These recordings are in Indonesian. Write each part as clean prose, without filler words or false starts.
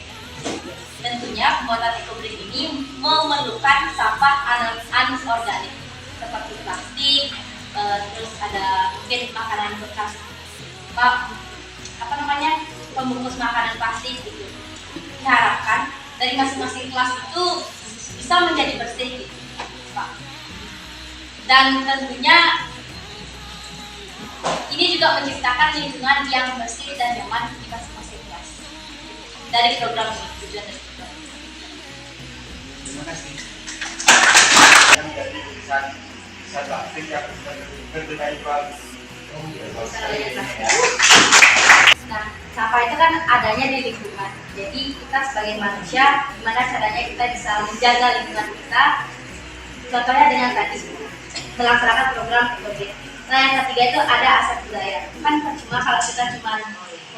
ekobrik. Tentunya pembuatan ekobrik ini memerlukan sampah anorganik seperti plastik, terus ada mungkin makanan bekas, pembungkus makanan plastik gitu. Diharapkan dari masing-masing kelas itu bisa menjadi bersih gitu, Pak. Dan tentunya ini juga menciptakan lingkungan yang bersih dan nyaman di masing-masing kelas. Dari program ini, tujuan dari program ini. Terima kasih. Yang dari bisa plastik yang berbeda itu. Nah, sampah itu kan adanya di lingkungan. Jadi kita sebagai manusia, gimana caranya kita bisa menjaga lingkungan kita? Contohnya dengan tadi melaksanakan program ekobrik. Nah, yang ketiga itu ada aset budaya. Kan percuma kalau kita cuma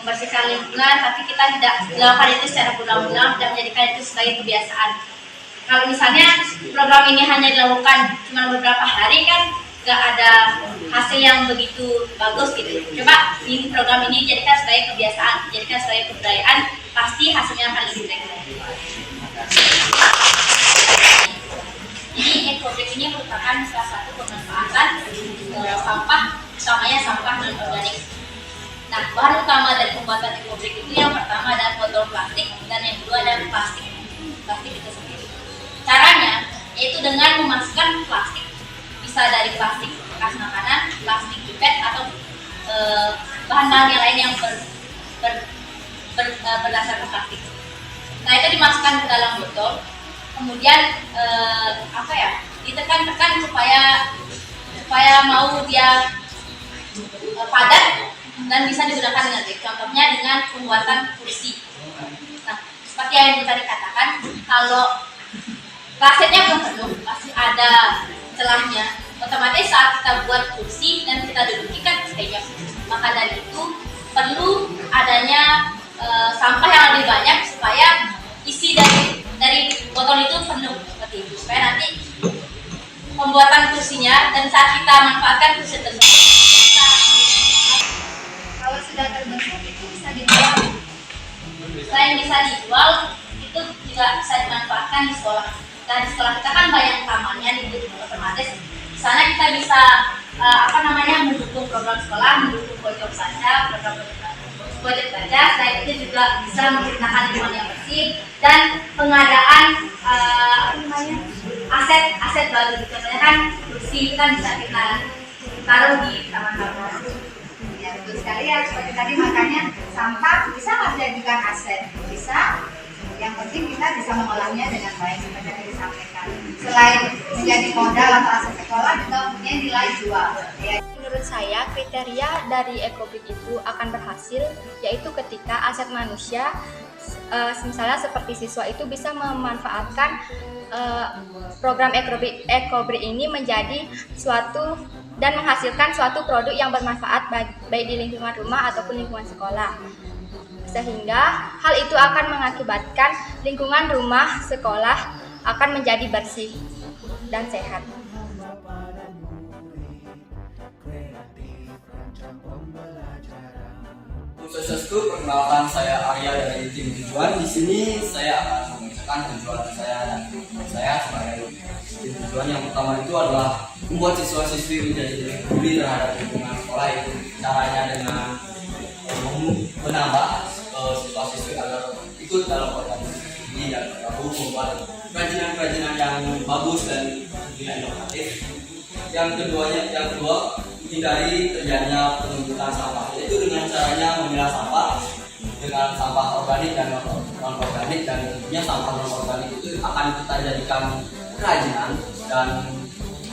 membersihkan lingkungan, tapi kita tidak melakukan itu secara berulang-ulang dan menjadikan itu sebagai kebiasaan. Kalau misalnya program ini hanya dilakukan cuma beberapa hari kan nggak ada hasil yang begitu bagus gitu. Coba ini program ini jadikan sebagai kebiasaan, jadikan sebagai kebudayaan, pasti hasilnya akan lebih baik. Jadi ekobrik ini merupakan salah satu pemanfaatan sampah, utamanya sampah non-organik. Nah, bahan utama dari pembuatan ekobrik itu yang pertama adalah botol plastik dan yang kedua adalah plastik itu sendiri. Caranya yaitu dengan memasukkan plastik, bisa dari plastik bekas makanan, plastik pipet atau bahan-bahan yang lain yang berdasarkan plastik. Nah, itu dimasukkan ke dalam botol, kemudian ditekan-tekan supaya mau dia padat dan bisa digunakan dengan baik. Contohnya dengan pembuatan kursi. Nah, seperti yang tadi katakan, kalau kasetnya belum penuh, masih ada celahnya, otomatis saat kita buat kursi dan kita duduki kan kayaknya. Maka dari itu perlu adanya sampah yang lebih banyak supaya isi dari botol itu penuh seperti itu, supaya nanti pembuatan kursinya dan saat kita manfaatkan kursi tersebut, kalau sudah terbentuk itu bisa dijual. Selain bisa dijual, itu juga bisa dimanfaatkan di sekolah. Dan di sekolah kita kan banyak tamannya, otomatis di sana kita bisa mendukung program sekolah, mendukung pojok saja, program pojok saja. Selain itu juga bisa menciptakan lingkungan yang bersih dan pengadaan aset baru. Contohnya kan kursi kan bisa kita taruh di taman-taman. Ya, betul sekali ya, seperti tadi makanya sampah bisa dijadikan aset, bisa. Yang penting kita bisa mengolahnya dengan baik seperti yang disampaikan. Selain menjadi modal atau aset sekolah, juga mempunyai nilai jual. Ya. Menurut saya, kriteria dari ekobrik itu akan berhasil, yaitu ketika aset manusia, misalnya seperti siswa itu bisa memanfaatkan program ekobrik ini menjadi suatu dan menghasilkan suatu produk yang bermanfaat baik di lingkungan rumah ataupun lingkungan sekolah. Sehingga hal itu akan mengakibatkan lingkungan rumah sekolah akan menjadi bersih dan sehat. Swastiastu, perkenalkan saya Arya dari tim tujuan. Di sini saya akan membacakan tujuan saya dan saya sebagai tim tujuan. Yang pertama itu adalah membuat siswa-siswi menjadi lebih peduli terhadap lingkungan sekolah. Itu caranya dengan menambah siswa-siswi agar ikut dalam organisasi ini dan bergabung membuat kerajinan-kerajinan yang bagus dan inovatif. Yang kedua, hindari terjadinya penumpukan sampah, yaitu dengan caranya memilah sampah dengan sampah organik dan non organik, dan tentunya sampah non organik itu akan kita jadikan kerajinan dan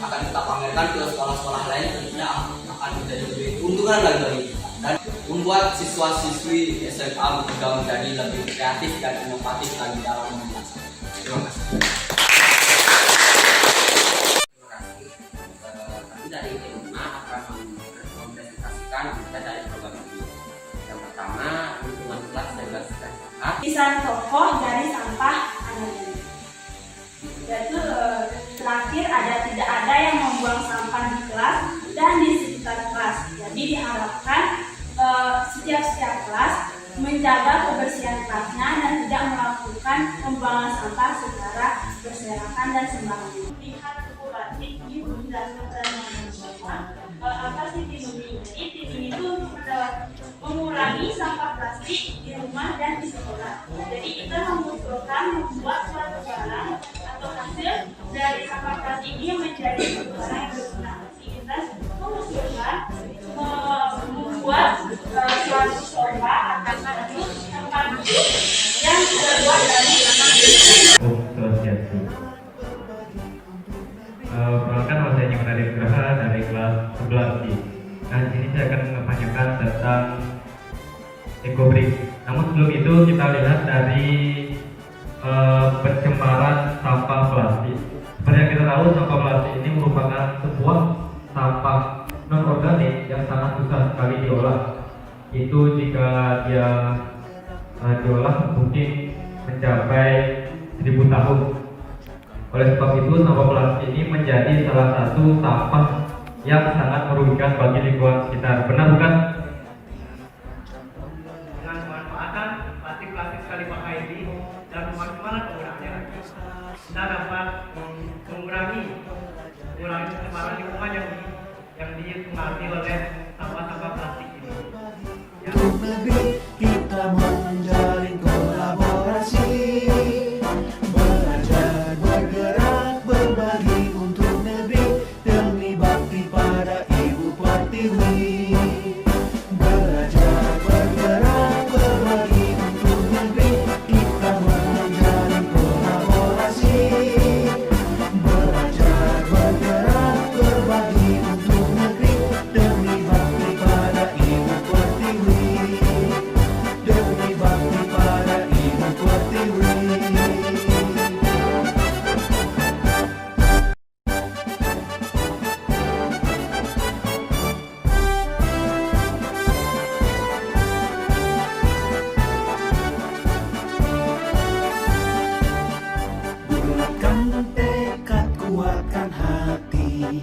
akan kita pamerkan ke sekolah-sekolah lain. Tentunya akan menjadi lebih keuntungan lagi bagi kita dan membuat siswa-siswi di SMA juga menjadi lebih kreatif dan inovatif lagi dalam membuat sampah. Terima kasih. Dari tema akan mempresentasikan kita dari program ini. Yang pertama, lingkungan kelas dan sehat. Desain tokoh dari sampah anorganik. Yaitu terakhir tidak ada yang membuang sampah di kelas dan di sekitar kelas. Jadi diharapkan setiap kelas menjaga kebersihan kelasnya dan tidak melakukan pembuangan sampah secara berserakan dan sembarangan. Lihat buku batik ini menjelaskan bahwa apa sih tinuming? Jadi tinuming itu mengurangi sampah plastik di rumah dan di sekolah. Jadi kita membuat suatu barang atau hasil dari sampah plastik ini menjadi barang yang berguna. Kita mengusulkan membuat suatu sofa atau tempat yang terbuat dari sosiasi. Perkenalkan, nama saya Nyamana Nugraha dari kelas 11 D. Nah, di sini saya akan menyampaikan tentang ekobrik. Namun sebelum itu kita lihat dari pencemaran sampah plastik. Seperti yang kita tahu, sampah plastik ini merupakan sebuah sampah non-organik yang sangat susah sekali diolah. Itu jika dia diolah mungkin mencapai 1000 tahun. Oleh sebab itu, sampah plastik ini menjadi salah satu sampah yang sangat merugikan bagi lingkungan sekitar. Benar bukan? Dengan memanfaatkan plastik-plastik sekali pakai ini dan bagaimana penggunaannya lagi, kita dapat mengurangi pencemaran lingkungan yang dipengaruhi oleh sampah-sampah plastik ini. Untuk negeri kita menjalin kolaborasi, belajar bergerak berbagi untuk negeri demi bakti pada Ibu Pertiwi. Belajar bergerak berbagi untuk negeri kita menjalin kolaborasi, belajar bergerak berbagi untuk negeri demi bakti pada Ibu Pertiwi, demi bakti pada Ibu Pertiwi. Bulatkan tekad, kuatkan hati,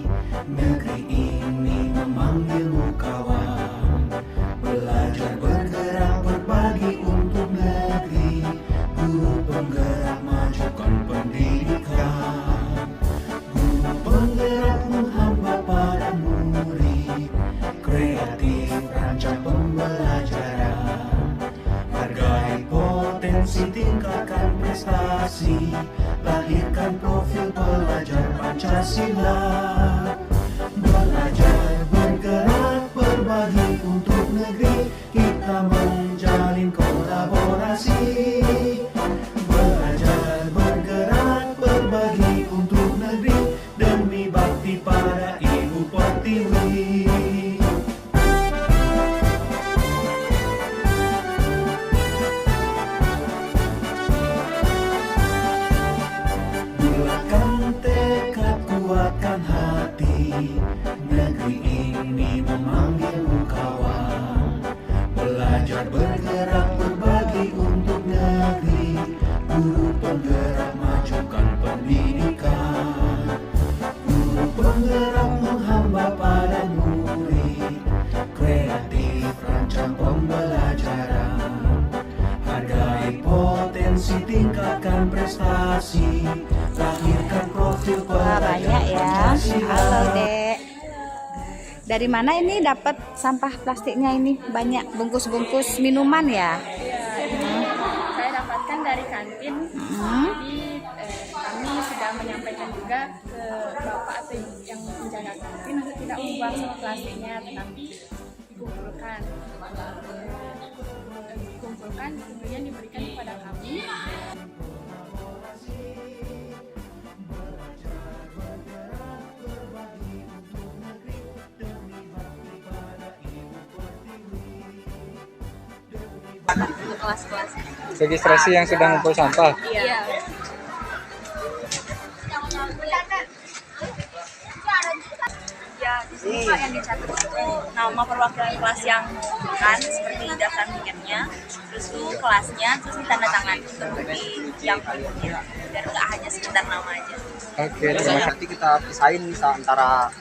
negeri ini memanggilmu kawan. Belajar bergerak berbagi untuk negeri, guru penggerak majukan pendidikan. Guru penggerak menghamba pada murid, kreatif rancang pembelajaran. Hargai potensi, tingkatkan prestasi, lahirkan profil pelajar Pancasila. Belajar bergerak berbagi untuk negeri kita menjalin kolaborasi. Belajar bergerak berbagi untuk negeri demi bakti pada Ibu Pertiwi. Bulatkan tekad, kuatkan hati, negeri ini memanggilmu kawan. Belajar bergerak berbagi untuk negeri, guru penggerak majukan pendidikan. Guru penggerak menghamba pada murid, kreatif rancang pembelajaran. Hargai potensi, tingkatkan prestasi, lahirkan profil pelajar Pancasila. Halo Dek. Dari mana ini dapat sampah plastiknya ini? Banyak bungkus-bungkus minuman ya? Saya dapatkan dari kantin. Jadi kami sudah menyampaikan juga ke bapak atau yang menjaga kantin untuk tidak membuang sampah plastiknya, tetapi dikumpulkan kemudian diberikan kepada kami. Untuk kelas-kelas. Registrasi yang sudah ngumpul sampah. Iya. Ya, di sini Pak yang dicatat itu nama perwakilan kelas yang kan seperti daftar tiketnya, terus itu kelasnya, terus ditanda tangan untuk bukti yang punya, biar nggak hanya sekedar nama aja. Oke, Nanti kita pisahin antara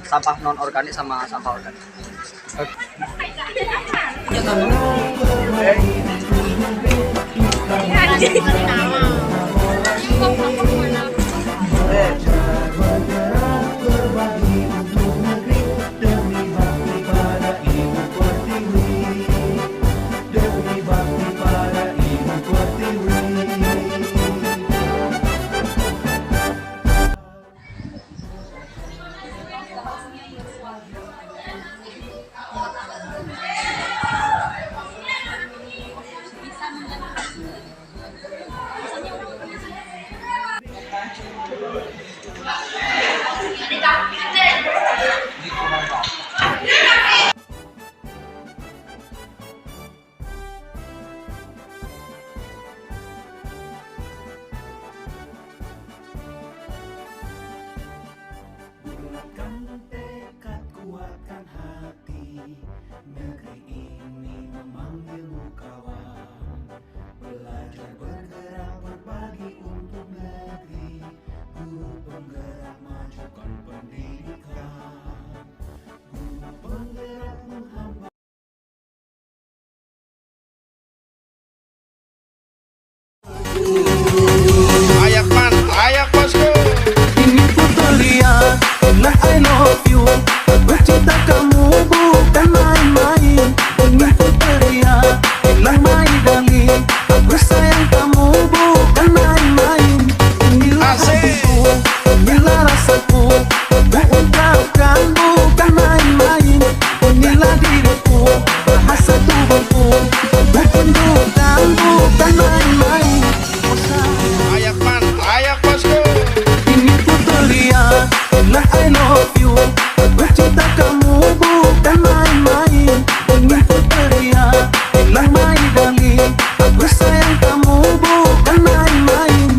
sampah non organik sama sampah organik. Oke. Bulatkan tekad, kuatkan hati, negeri ini memanggilmu kawan. Belajar bergerak berbagi untuk negeri, guru penggerak majukan pendidikan. Guru penggerak menghamba. Ayak bosku. Ini ku terlihat, lah I love you. Aku cinta kamu bukan main-main. Ini ku terlihat, lah my darling. Aku sayang kamu bukan main-main. Inilah hatiku, inilah rasaku. Ku ungkapkan bukan main-main. Inilah diriku, bahasa tubuhku. Ku tunjukkan bukan main-main. Ayak bosku. Ini ku terlihat, lah I love you. Aku cinta kamu bukan main-main. Ini ku terlihat, lah my darling. Aku sayang kamu bukan main-main.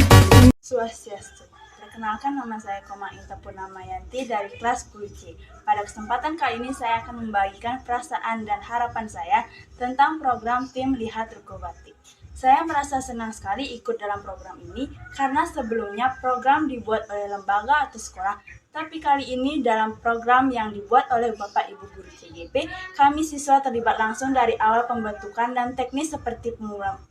Swastiastu. Perkenalkan, nama saya Koma Inta Purnamayanti dari kelas 10C. Pada kesempatan kali ini saya akan membagikan perasaan dan harapan saya tentang program Tim Lihat Rukubati. Saya merasa senang sekali ikut dalam program ini karena sebelumnya program dibuat oleh lembaga atau sekolah, tapi kali ini dalam program yang dibuat oleh Bapak Ibu Guru CGP, kami siswa terlibat langsung dari awal pembentukan dan teknis seperti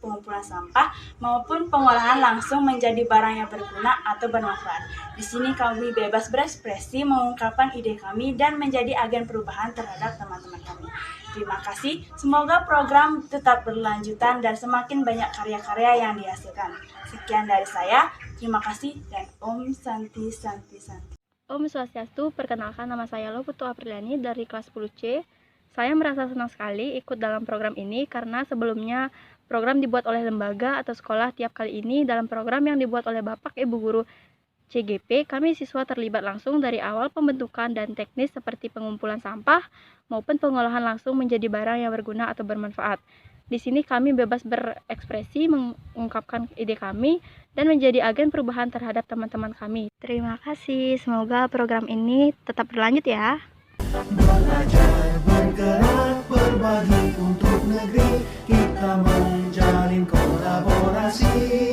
pengumpulan sampah maupun pengolahan langsung menjadi barang yang berguna atau bermanfaat. Di sini kami bebas berekspresi, mengungkapkan ide kami dan menjadi agen perubahan terhadap teman-teman kami. Terima kasih, semoga program tetap berlanjutan dan semakin banyak karya-karya yang dihasilkan. Sekian dari saya, terima kasih dan Om Santi Santi Santi. Om Swastiastu, perkenalkan nama saya Loputu Apriliani dari kelas 10C. Saya merasa senang sekali ikut dalam program ini karena sebelumnya program dibuat oleh lembaga atau sekolah. Tiap kali ini dalam program yang dibuat oleh Bapak Ibu Guru CGP, kami siswa terlibat langsung dari awal pembentukan dan teknis seperti pengumpulan sampah maupun pengolahan langsung menjadi barang yang berguna atau bermanfaat. Di sini kami bebas berekspresi, mengungkapkan ide kami, dan menjadi agen perubahan terhadap teman-teman kami. Terima kasih, semoga program ini tetap berlanjut ya. Belajar bergerak berbagi untuk negeri, kita menjalin kolaborasi.